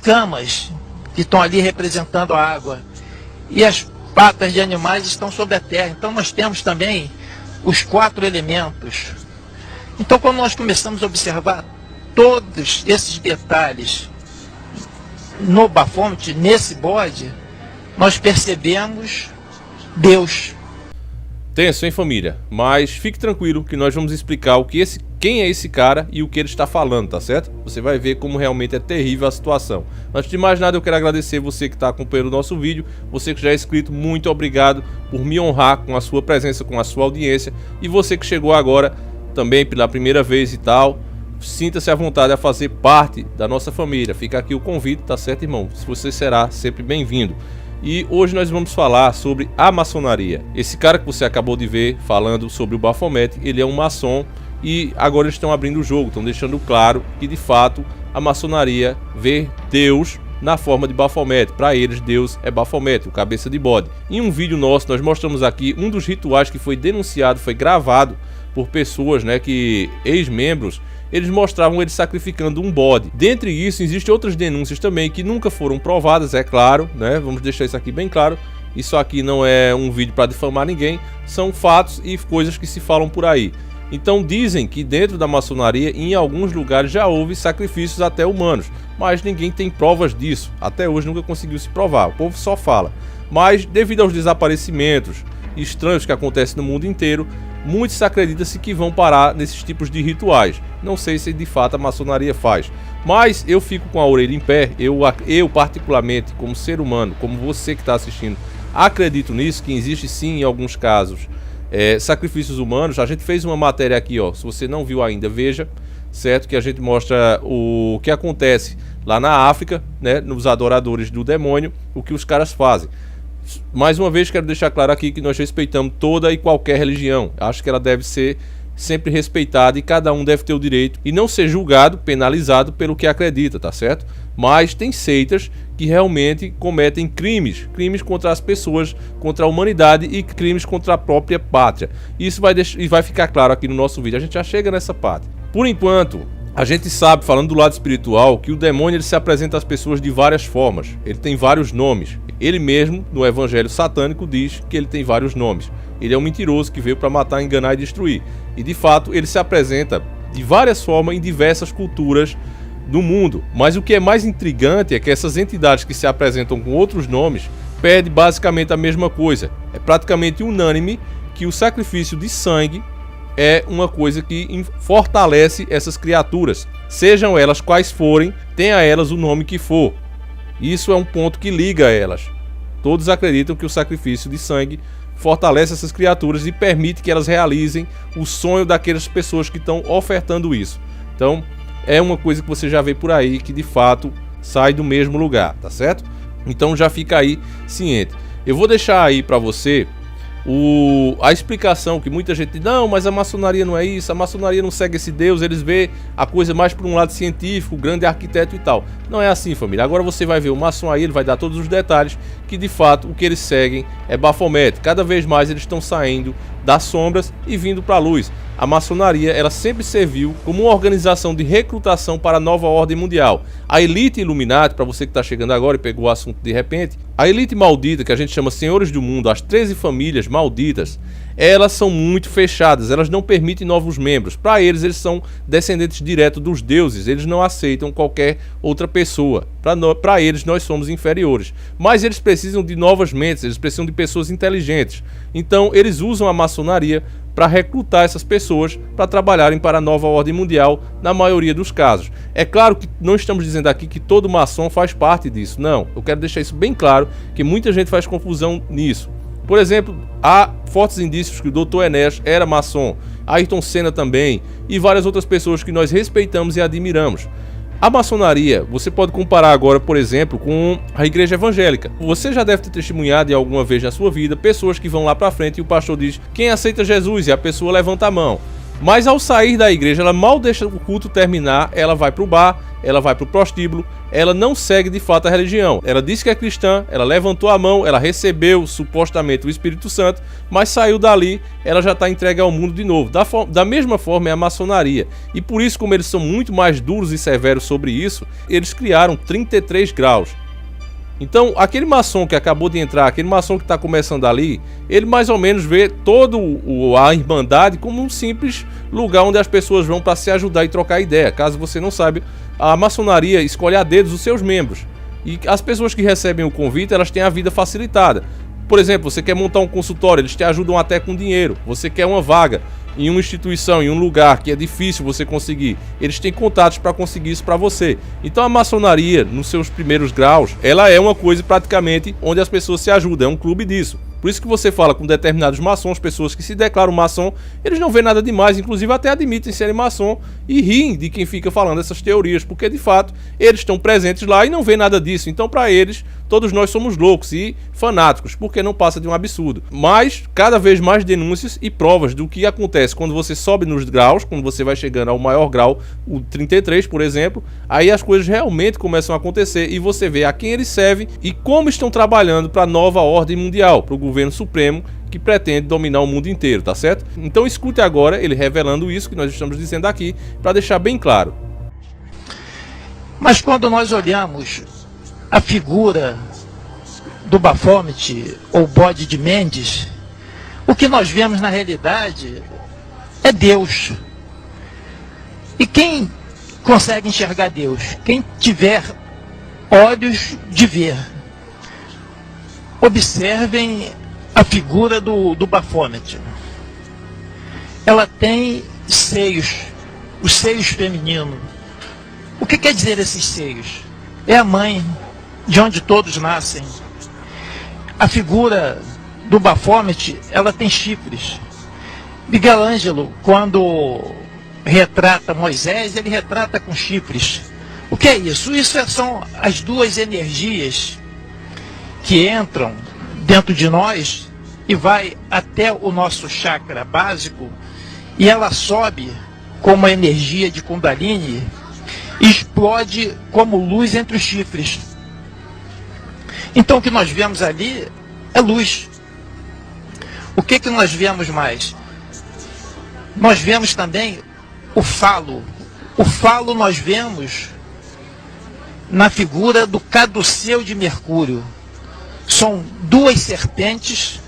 escamas que estão ali representando a água e as patas de animais estão sobre a terra. Então nós temos também os 4 elementos. Então quando nós começamos a observar todos esses detalhes no Baphomet, nesse bode, nós percebemos Deus. Tenso, hein, família? Mas fique tranquilo que nós vamos explicar quem é esse cara e o que ele está falando, tá certo? Você vai ver como realmente é terrível a situação. Antes de mais nada, eu quero agradecer você que está acompanhando o nosso vídeo, você que já é inscrito, muito obrigado por me honrar com a sua presença, com a sua audiência, e você que chegou agora também pela primeira vez e tal, sinta-se à vontade a fazer parte da nossa família. Fica aqui o convite, tá certo, irmão? Você será sempre bem-vindo. E hoje nós vamos falar sobre a maçonaria. Esse cara que você acabou de ver falando sobre o Baphomet, ele é um maçom e agora eles estão abrindo o jogo, estão deixando claro que de fato a maçonaria vê Deus na forma de Baphomet. Para eles Deus é Baphomet, o cabeça de bode. Em um vídeo nosso nós mostramos aqui um dos rituais que foi denunciado, foi gravado por pessoas, que ex-membros, eles mostravam eles sacrificando um bode. Dentre isso, existem outras denúncias também que nunca foram provadas, é claro, Vamos deixar isso aqui bem claro. Isso aqui não é um vídeo para difamar ninguém, são fatos e coisas que se falam por aí. Então dizem que dentro da maçonaria, em alguns lugares já houve sacrifícios até humanos, mas ninguém tem provas disso. Até hoje nunca conseguiu se provar, o povo só fala. Mas devido aos desaparecimentos estranhos que acontecem no mundo inteiro, muitos acreditam-se que vão parar nesses tipos de rituais. Não sei se de fato a maçonaria faz, mas eu fico com a orelha em pé. Eu particularmente, como ser humano, como você que está assistindo, acredito nisso, que existe sim em alguns casos sacrifícios humanos. A gente fez uma matéria aqui, se você não viu ainda, veja, certo? Que a gente mostra o que acontece lá na África, nos adoradores do demônio, o que os caras fazem. Mais uma vez quero deixar claro aqui que nós respeitamos toda e qualquer religião. Acho que ela deve ser sempre respeitada e cada um deve ter o direito e não ser julgado, penalizado pelo que acredita, tá certo? Mas tem seitas que realmente cometem crimes contra as pessoas, contra a humanidade e crimes contra a própria pátria. Isso vai ficar claro aqui no nosso vídeo, a gente já chega nessa parte. Por enquanto, a gente sabe, falando do lado espiritual, que o demônio ele se apresenta às pessoas de várias formas. Ele tem vários nomes. Ele mesmo, no evangelho satânico, diz que ele tem vários nomes. Ele é um mentiroso que veio para matar, enganar e destruir. E de fato, ele se apresenta de várias formas em diversas culturas do mundo. Mas o que é mais intrigante é que essas entidades que se apresentam com outros nomes pedem basicamente a mesma coisa. É praticamente unânime que o sacrifício de sangue é uma coisa que fortalece essas criaturas, sejam elas quais forem, tenha elas o nome que for. Isso é um ponto que liga elas. Todos acreditam que o sacrifício de sangue fortalece essas criaturas e permite que elas realizem o sonho daquelas pessoas que estão ofertando isso. Então, é uma coisa que você já vê por aí que de fato sai do mesmo lugar, tá certo? Então já fica aí ciente. Eu vou deixar aí para você a explicação que muita gente diz, não, mas a maçonaria não é isso, a maçonaria não segue esse Deus, eles vê a coisa mais por um lado científico, grande arquiteto e tal. Não é assim, família. Agora você vai ver o maçom aí, ele vai dar todos os detalhes que de fato o que eles seguem é Baphomet. Cada vez mais eles estão saindo das sombras e vindo para a luz. A maçonaria, ela sempre serviu como uma organização de recrutação para a nova ordem mundial. A elite Illuminati, para você que está chegando agora e pegou o assunto de repente, a elite maldita, que a gente chama senhores do mundo, as 13 famílias malditas, elas são muito fechadas, elas não permitem novos membros. Para eles são descendentes diretos dos deuses, eles não aceitam qualquer outra pessoa. Para eles, nós somos inferiores. Mas eles precisam de novas mentes, eles precisam de pessoas inteligentes. Então, eles usam a maçonaria para recrutar essas pessoas para trabalharem para a nova ordem mundial, na maioria dos casos. É claro que não estamos dizendo aqui que todo maçom faz parte disso, não. Eu quero deixar isso bem claro, que muita gente faz confusão nisso. Por exemplo, há fortes indícios que o Dr. Enéas era maçom, Ayrton Senna também, e várias outras pessoas que nós respeitamos e admiramos. A maçonaria, você pode comparar agora, por exemplo, com a igreja evangélica. Você já deve ter testemunhado em alguma vez na sua vida pessoas que vão lá para frente e o pastor diz: quem aceita Jesus? E a pessoa levanta a mão. Mas ao sair da igreja, ela mal deixa o culto terminar, ela vai para o bar, ela vai para o prostíbulo, ela não segue de fato a religião. Ela disse que é cristã, ela levantou a mão, ela recebeu supostamente o Espírito Santo, mas saiu dali, ela já está entregue ao mundo de novo. Da mesma forma é a maçonaria. E por isso, como eles são muito mais duros e severos sobre isso, eles criaram 33 graus. Então, aquele maçom que acabou de entrar, aquele maçom que está começando ali, ele mais ou menos vê toda a Irmandade como um simples lugar onde as pessoas vão para se ajudar e trocar ideia. Caso você não saiba, a maçonaria escolhe a dedo os seus membros. E as pessoas que recebem o convite, elas têm a vida facilitada. Por exemplo, você quer montar um consultório, eles te ajudam até com dinheiro. Você quer uma vaga em uma instituição, em um lugar que é difícil você conseguir, eles têm contatos para conseguir isso para você. Então a maçonaria, nos seus primeiros graus, ela é uma coisa praticamente onde as pessoas se ajudam, é um clube disso. Por isso que você fala com determinados maçons, pessoas que se declaram maçom, eles não veem nada demais, inclusive até admitem serem maçom e riem de quem fica falando essas teorias, porque de fato eles estão presentes lá e não vê nada disso. Então para eles, todos nós somos loucos e fanáticos, porque não passa de um absurdo. Mas cada vez mais denúncias e provas do que acontece quando você sobe nos graus, quando você vai chegando ao maior grau, o 33, por exemplo, aí as coisas realmente começam a acontecer e você vê a quem eles servem e como estão trabalhando para a nova ordem mundial, para o governo supremo que pretende dominar o mundo inteiro, tá certo? Então escute agora ele revelando isso que nós estamos dizendo aqui, para deixar bem claro. Mas quando nós olhamos a figura do Baphomet ou bode de Mendes, o que nós vemos na realidade é Deus. E quem consegue enxergar Deus? Quem tiver olhos de ver. Observem a figura do Baphomet. Ela tem seios, os seios femininos. O que quer dizer esses seios? É a mãe, de onde todos nascem. A figura do Baphomet, ela tem chifres. Miguel Ângelo, quando retrata Moisés, ele retrata com chifres. O que é isso? Isso são as duas energias que entram dentro de nós e vai até o nosso chakra básico e ela sobe como a energia de Kundalini e explode como luz entre os chifres. Então o que nós vemos ali é luz. O que nós vemos mais? Nós vemos também o falo. O falo nós vemos na figura do caduceu de Mercúrio. São duas serpentes,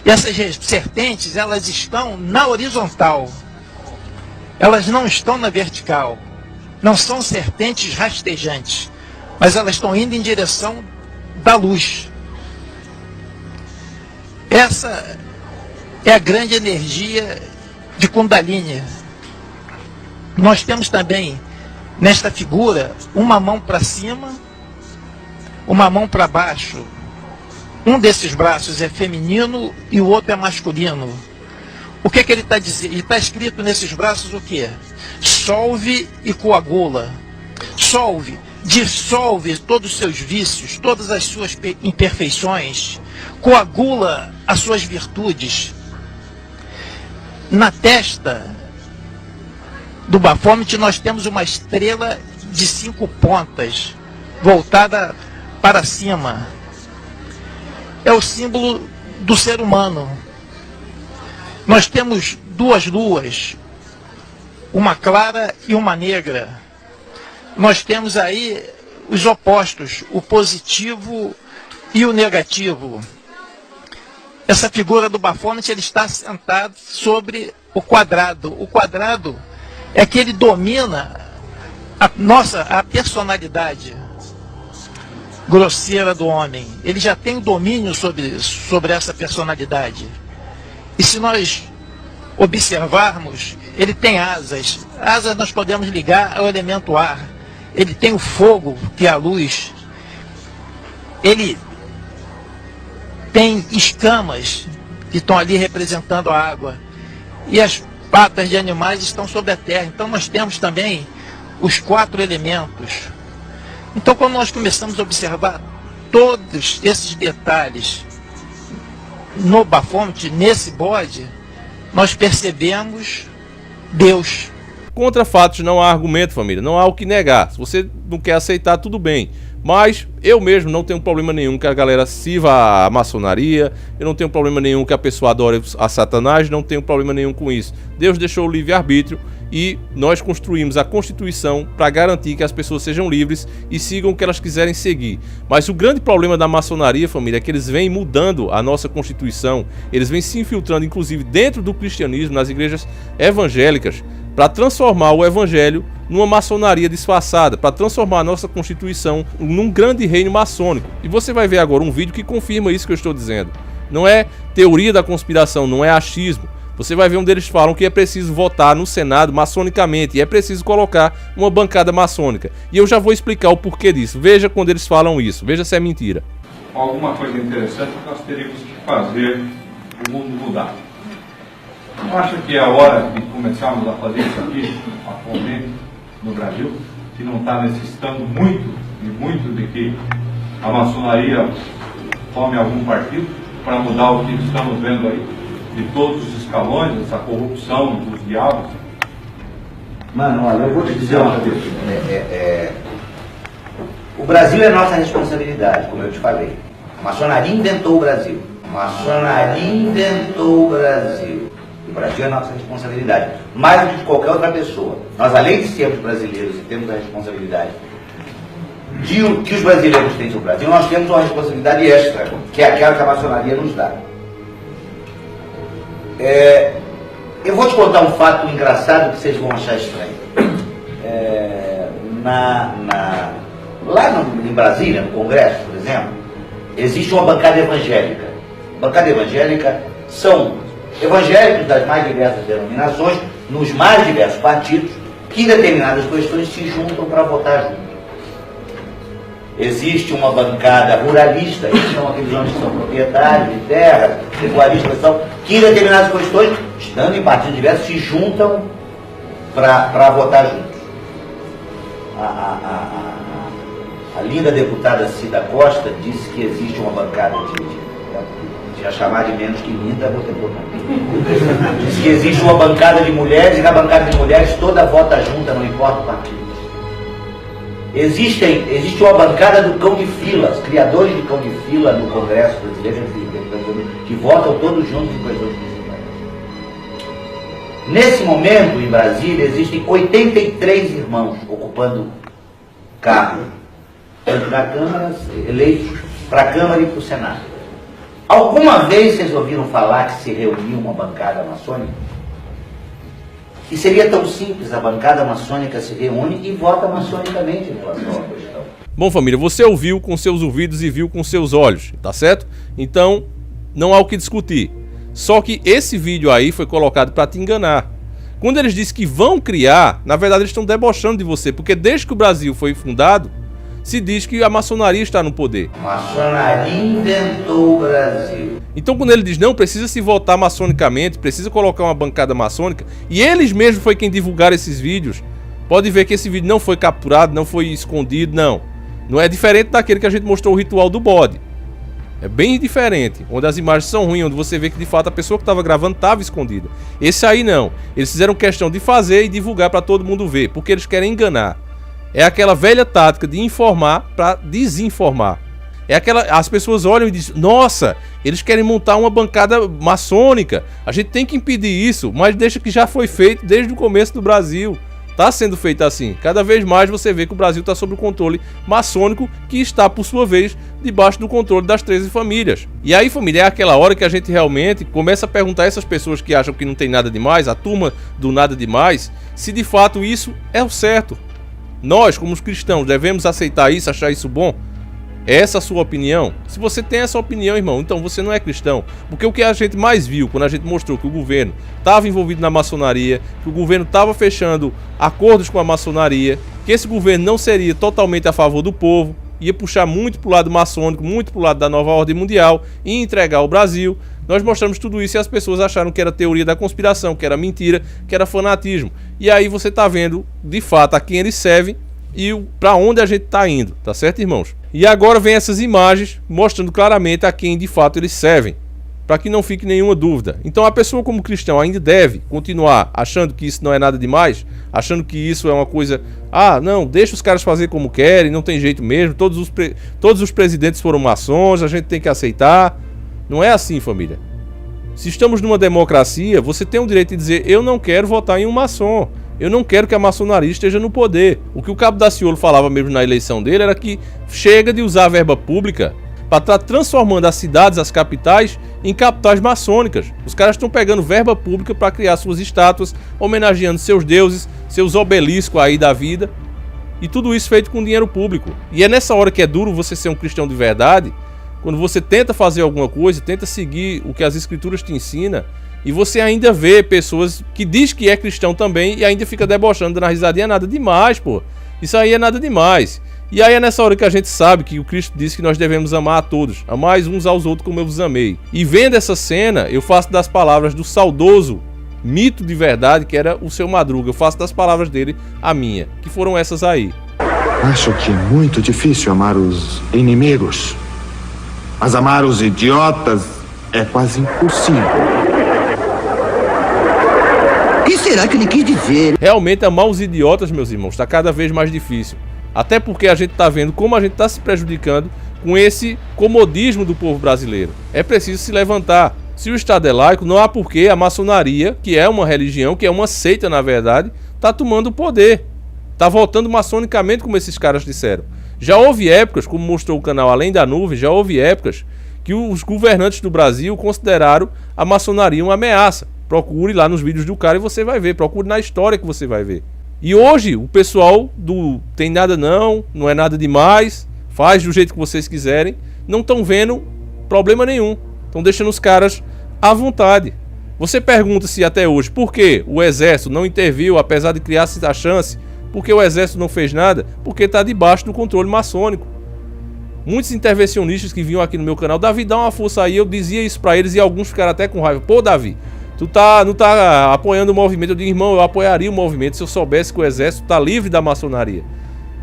e essas serpentes, elas estão na horizontal, elas não estão na vertical, não são serpentes rastejantes, mas elas estão indo em direção da luz. Essa é a grande energia de Kundalini. Nós temos também, nesta figura, uma mão para cima, uma mão para baixo. Um desses braços é feminino e o outro é masculino. O que ele está dizendo? E está escrito nesses braços o quê? Solve e coagula. Solve, dissolve todos os seus vícios, todas as suas imperfeições. Coagula as suas virtudes. Na testa do Baphomet nós temos uma estrela de 5 pontas, voltada para cima. É o símbolo do ser humano. Nós temos duas luas, uma clara e uma negra. Nós temos aí os opostos, o positivo e o negativo. Essa figura do Baphomet, ele está sentado sobre o quadrado. O quadrado é que ele domina a personalidade grosseira do homem. Ele já tem o domínio sobre essa personalidade. E se nós observarmos, ele tem asas. Asas nós podemos ligar ao elemento ar. Ele tem o fogo, que é a luz. Ele tem escamas, que estão ali representando a água. E as patas de animais estão sobre a terra. Então nós temos também os 4 elementos. Então, quando nós começamos a observar todos esses detalhes no Baphomet, nesse bode, nós percebemos Deus. Contra fatos não há argumento, família, não há o que negar. Se você não quer aceitar, tudo bem. Mas eu mesmo não tenho problema nenhum que a galera sirva a maçonaria, eu não tenho problema nenhum que a pessoa adore a Satanás, não tenho problema nenhum com isso. Deus deixou o livre-arbítrio e nós construímos a Constituição para garantir que as pessoas sejam livres e sigam o que elas quiserem seguir. Mas o grande problema da maçonaria, família, é que eles vêm mudando a nossa Constituição, eles vêm se infiltrando, inclusive, dentro do cristianismo, nas igrejas evangélicas, para transformar o evangelho numa maçonaria disfarçada, para transformar a nossa Constituição num grande reino maçônico. E você vai ver agora um vídeo que confirma isso que eu estou dizendo. Não é teoria da conspiração, não é achismo. Você vai ver onde eles falam que é preciso votar no Senado maçonicamente e é preciso colocar uma bancada maçônica. E eu já vou explicar o porquê disso. Veja quando eles falam isso, veja se é mentira. Alguma coisa interessante que nós teríamos que fazer o mundo mudar. Não acha que é a hora de começarmos a fazer isso aqui, atualmente, no Brasil, que não está necessitando muito de que a maçonaria tome algum partido para mudar o que estamos vendo aí, de todos os escalões, essa corrupção dos diabos? Mano, olha, eu vou te dizer uma coisa. O Brasil é nossa responsabilidade, como eu te falei. A maçonaria inventou o Brasil. A maçonaria inventou o Brasil. O Brasil é nossa responsabilidade, mais do que de qualquer outra pessoa. Nós, além de sermos brasileiros e temos a responsabilidade de o que os brasileiros têm sobre o Brasil, nós temos uma responsabilidade extra, que é aquela que a maçonaria nos dá. Eu vou te contar um fato engraçado que vocês vão achar estranho. Lá em Brasília, no Congresso, por exemplo, existe uma bancada evangélica. Bancada evangélica são evangélicos das mais diversas denominações, nos mais diversos partidos, que em determinadas questões se juntam para votar junto. Existe uma bancada ruralista, que são aqueles homens que são proprietários de terra, pecuaristas, que em determinadas questões, estando em partidos diversos, se juntam para votar juntos. A linda deputada Cida Costa disse que existe uma bancada a chamar de menos que linda, vou ter diz que existe uma bancada de mulheres e na bancada de mulheres toda vota junta, não importa o partido. Existe uma bancada do cão de fila, os criadores de cão de fila no Congresso brasileiro, que votam todos juntos em questões principais. Nesse momento, em Brasília, existem 83 irmãos ocupando cargo, tanto na Câmara, eleitos para a Câmara e para o Senado. Alguma vez vocês ouviram falar que se reuniu uma bancada maçônica? E seria tão simples, a bancada maçônica se reúne e vota maçonicamente em relação à questão. Bom, família, você ouviu com seus ouvidos e viu com seus olhos, tá certo? Então, não há o que discutir. Só que esse vídeo aí foi colocado para te enganar. Quando eles dizem que vão criar, na verdade eles estão debochando de você, porque desde que o Brasil foi fundado, se diz que a maçonaria está no poder. A maçonaria inventou o Brasil. Então quando ele diz, não, precisa se votar maçonicamente, precisa colocar uma bancada maçônica, e eles mesmos foi quem divulgaram esses vídeos, pode ver que esse vídeo não foi capturado, não foi escondido, não. Não é diferente daquele que a gente mostrou o ritual do bode. É bem diferente, onde as imagens são ruins, onde você vê que de fato a pessoa que estava gravando estava escondida. Esse aí não, eles fizeram questão de fazer e divulgar para todo mundo ver, porque eles querem enganar. É aquela velha tática de informar para desinformar. As pessoas olham e dizem, nossa, eles querem montar uma bancada maçônica, a gente tem que impedir isso, mas deixa que já foi feito desde o começo do Brasil. Está sendo feito assim. Cada vez mais você vê que o Brasil está sob o controle maçônico, que está, por sua vez, debaixo do controle das 13 famílias. E aí, família, é aquela hora que a gente realmente começa a perguntar a essas pessoas que acham que não tem nada demais, a turma do nada demais, se de fato isso é o certo. Nós, como os cristãos, devemos aceitar isso, achar isso bom? É essa a sua opinião? Se você tem essa opinião, irmão, então você não é cristão. Porque o que a gente mais viu quando a gente mostrou que o governo estava envolvido na maçonaria, que o governo estava fechando acordos com a maçonaria, que esse governo não seria totalmente a favor do povo, ia puxar muito para o lado maçônico, muito para o lado da nova ordem mundial e entregar o Brasil. Nós mostramos tudo isso e as pessoas acharam que era teoria da conspiração, que era mentira, que era fanatismo. E aí você está vendo, de fato, a quem eles servem e para onde a gente está indo, tá certo, irmãos? E agora vem essas imagens mostrando claramente a quem de fato eles servem. para que não fique nenhuma dúvida. Então a pessoa como cristão ainda deve continuar achando que isso não é nada demais, achando que isso é uma coisa, não, deixa os caras fazer como querem, não tem jeito mesmo, todos os presidentes foram maçons, a gente tem que aceitar. Não é assim, família. Se estamos numa democracia, você tem o direito de dizer, eu não quero votar em um maçom, eu não quero que a maçonaria esteja no poder. O que o Cabo Daciolo falava mesmo na eleição dele era que chega de usar a verba pública para estar transformando as cidades, as capitais, em capitais maçônicas. Os caras estão pegando verba pública para criar suas estátuas, homenageando seus deuses, seus obeliscos aí da vida, e tudo isso feito com dinheiro público. E é nessa hora que é duro você ser um cristão de verdade, quando você tenta fazer alguma coisa, tenta seguir o que as escrituras te ensinam, e você ainda vê pessoas que diz que é cristão também e ainda fica debochando, dando risadinha, nada demais, pô. Isso aí é nada demais. E aí é nessa hora que a gente sabe que o Cristo disse que nós devemos amar a todos, amar uns aos outros como eu vos amei. E vendo essa cena, eu faço das palavras do saudoso mito de verdade, que era o Seu Madruga, eu faço das palavras dele a minha, que foram essas aí. Acho que é muito difícil amar os inimigos, mas amar os idiotas é quase impossível. O que será que ele quis dizer? Realmente amar os idiotas, meus irmãos, está cada vez mais difícil. Até porque a gente está vendo como a gente está se prejudicando com esse comodismo do povo brasileiro. É preciso se levantar. Se o Estado é laico, não há porquê a maçonaria, que é uma religião, que é uma seita na verdade, está tomando o poder. Está voltando maçonicamente, como esses caras disseram. Já houve épocas, como mostrou o canal Além da Nuvem, já houve épocas que os governantes do Brasil consideraram a maçonaria uma ameaça. Procure lá nos vídeos do cara e você vai ver. Procure na história que você vai ver. E hoje o pessoal do tem nada não é nada demais, faz do jeito que vocês quiserem, não estão vendo problema nenhum. Estão deixando os caras à vontade. Você pergunta se até hoje, por que o exército não interviu, apesar de criar a chance? Por que o exército não fez nada? Porque está debaixo do controle maçônico. Muitos intervencionistas que vinham aqui no meu canal, Davi, dá uma força aí, eu dizia isso pra eles e alguns ficaram até com raiva. Pô, Davi, tu não tá apoiando o movimento. Eu digo, irmão, eu apoiaria o movimento se eu soubesse que o exército tá livre da maçonaria.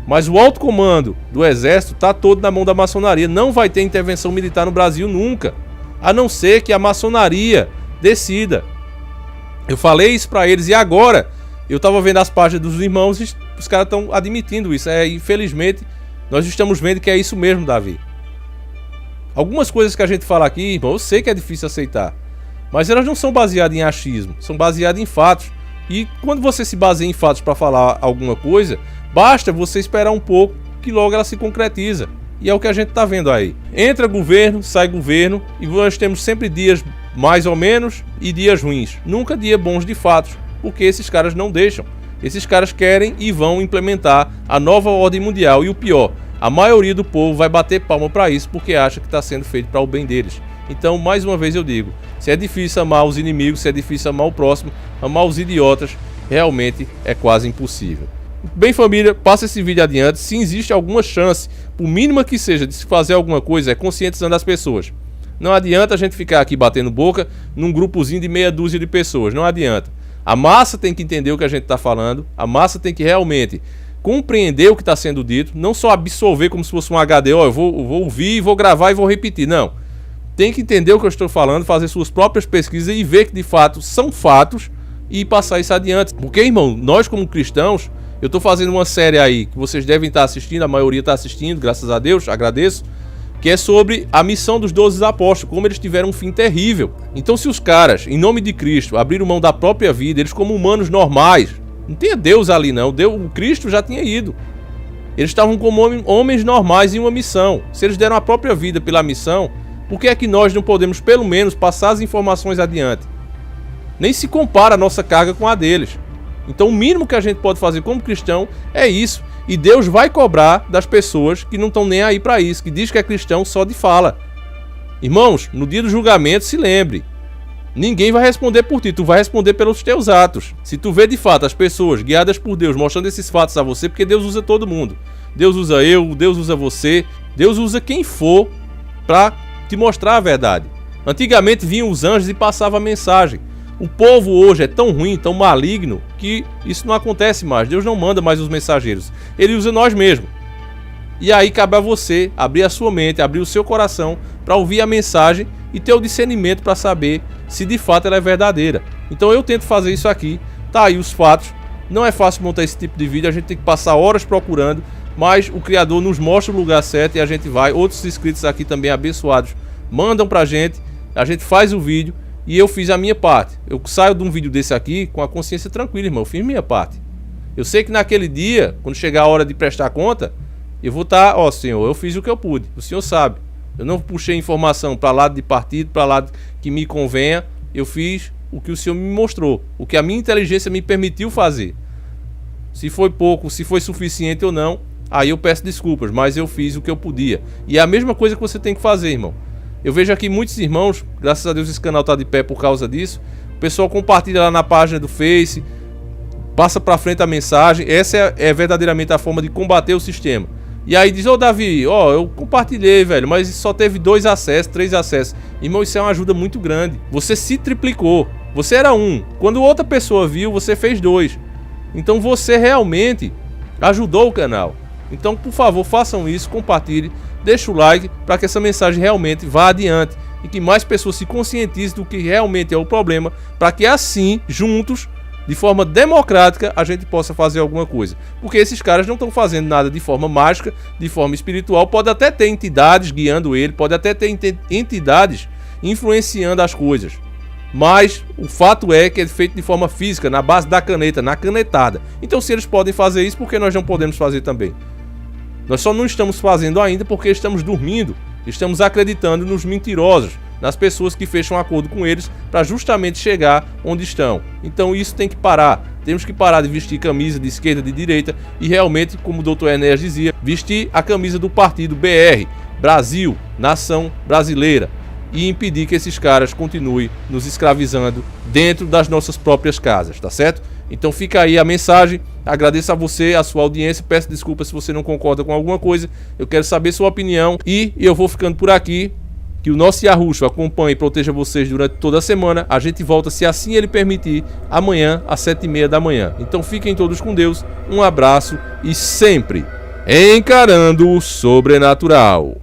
Mas o alto comando do exército tá todo na mão da maçonaria. Não vai ter intervenção militar no Brasil nunca, a não ser que a maçonaria decida. Eu falei isso pra eles e agora eu tava vendo as páginas dos irmãos e os caras estão admitindo isso. Infelizmente, nós estamos vendo que é isso mesmo, Davi. Algumas coisas que a gente fala aqui, irmão, eu sei que é difícil aceitar, mas elas não são baseadas em achismo, são baseadas em fatos. E quando você se baseia em fatos para falar alguma coisa, basta você esperar um pouco que logo ela se concretiza. E é o que a gente está vendo aí. Entra governo, sai governo, e nós temos sempre dias mais ou menos e dias ruins. Nunca dias bons de fatos, porque esses caras não deixam. Esses caras querem e vão implementar a nova ordem mundial. E o pior, a maioria do povo vai bater palma para isso porque acha que está sendo feito para o bem deles. Então, mais uma vez eu digo, se é difícil amar os inimigos, se é difícil amar o próximo, amar os idiotas, realmente é quase impossível. Bem, família, passa esse vídeo adiante. Se existe alguma chance, por mínima que seja, de se fazer alguma coisa, é conscientizando as pessoas. Não adianta a gente ficar aqui batendo boca num grupozinho de meia dúzia de pessoas, não adianta. A massa tem que entender o que a gente está falando, a massa tem que realmente compreender o que está sendo dito, não só absorver como se fosse um HD, eu vou ouvir, vou gravar e vou repetir, não. Tem que entender o que eu estou falando, fazer suas próprias pesquisas e ver que de fato são fatos e passar isso adiante. Porque, irmão, nós como cristãos, eu estou fazendo uma série aí que vocês devem estar assistindo, a maioria está assistindo, graças a Deus, agradeço, que é sobre a missão dos 12 apóstolos, como eles tiveram um fim terrível. Então, se os caras, em nome de Cristo, abriram mão da própria vida, eles como humanos normais, não tinha Deus ali não, o Cristo já tinha ido. Eles estavam como homens normais em uma missão. Se eles deram a própria vida pela missão, por que é que nós não podemos pelo menos passar as informações adiante? Nem se compara a nossa carga com a deles. Então o mínimo que a gente pode fazer como cristão é isso. E Deus vai cobrar das pessoas que não estão nem aí para isso, que diz que é cristão só de fala. Irmãos, no dia do julgamento, se lembre, ninguém vai responder por ti, tu vai responder pelos teus atos. Se tu vê de fato as pessoas guiadas por Deus mostrando esses fatos a você, porque Deus usa todo mundo. Deus usa eu, Deus usa você, Deus usa quem for para te mostrar a verdade. Antigamente vinham os anjos e passavam a mensagem. O povo hoje é tão ruim, tão maligno, que isso não acontece mais. Deus não manda mais os mensageiros. Ele usa nós mesmos. E aí cabe a você abrir a sua mente, abrir o seu coração para ouvir a mensagem e ter o discernimento para saber se de fato ela é verdadeira. Então eu tento fazer isso aqui, tá aí os fatos. Não é fácil montar esse tipo de vídeo, a gente tem que passar horas procurando, mas o criador nos mostra o lugar certo e a gente vai. Outros inscritos aqui também abençoados mandam pra gente, a gente faz o vídeo e eu fiz a minha parte. Eu saio de um vídeo desse aqui com a consciência tranquila, irmão, eu fiz minha parte. Eu sei que naquele dia, quando chegar a hora de prestar conta, eu vou estar, ó, senhor, eu fiz o que eu pude, o senhor sabe. Eu não puxei informação para lado de partido, para lado que me convenha, eu fiz o que o senhor me mostrou, o que a minha inteligência me permitiu fazer. Se foi pouco, se foi suficiente ou não, aí eu peço desculpas, mas eu fiz o que eu podia. E é a mesma coisa que você tem que fazer, irmão. Eu vejo aqui muitos irmãos, graças a Deus esse canal tá de pé por causa disso, o pessoal compartilha lá na página do Face, passa pra frente a mensagem. Essa é verdadeiramente a forma de combater o sistema. E aí diz, ô Davi, ó, eu compartilhei, velho, mas só teve 2 acessos, 3 acessos. Irmão, isso é uma ajuda muito grande. Você se triplicou. Você era 1. Quando outra pessoa viu, você fez 2. Então você realmente ajudou o canal. Então, por favor, façam isso, compartilhem, deixa o like para que essa mensagem realmente vá adiante e que mais pessoas se conscientizem do que realmente é o problema, para que assim, juntos, de forma democrática, a gente possa fazer alguma coisa. Porque esses caras não estão fazendo nada de forma mágica, de forma espiritual. Pode até ter entidades guiando ele, pode até ter entidades influenciando as coisas. Mas o fato é que é feito de forma física, na base da caneta, na canetada. Então se eles podem fazer isso, por que nós não podemos fazer também? Nós só não estamos fazendo ainda porque estamos dormindo. Estamos acreditando nos mentirosos, nas pessoas que fecham acordo com eles para justamente chegar onde estão. Então isso tem que parar. Temos que parar de vestir camisa de esquerda, de direita e realmente, como o Dr. Enéas dizia, vestir a camisa do partido BR, Brasil, Nação Brasileira, e impedir que esses caras continuem nos escravizando dentro das nossas próprias casas, tá certo? Então fica aí a mensagem, agradeço a você, a sua audiência, peço desculpas se você não concorda com alguma coisa, eu quero saber sua opinião e eu vou ficando por aqui. Que o nosso Yahushua acompanhe e proteja vocês durante toda a semana. A gente volta, se assim ele permitir, amanhã às 7h30 da manhã. Então fiquem todos com Deus, um abraço e sempre encarando o sobrenatural.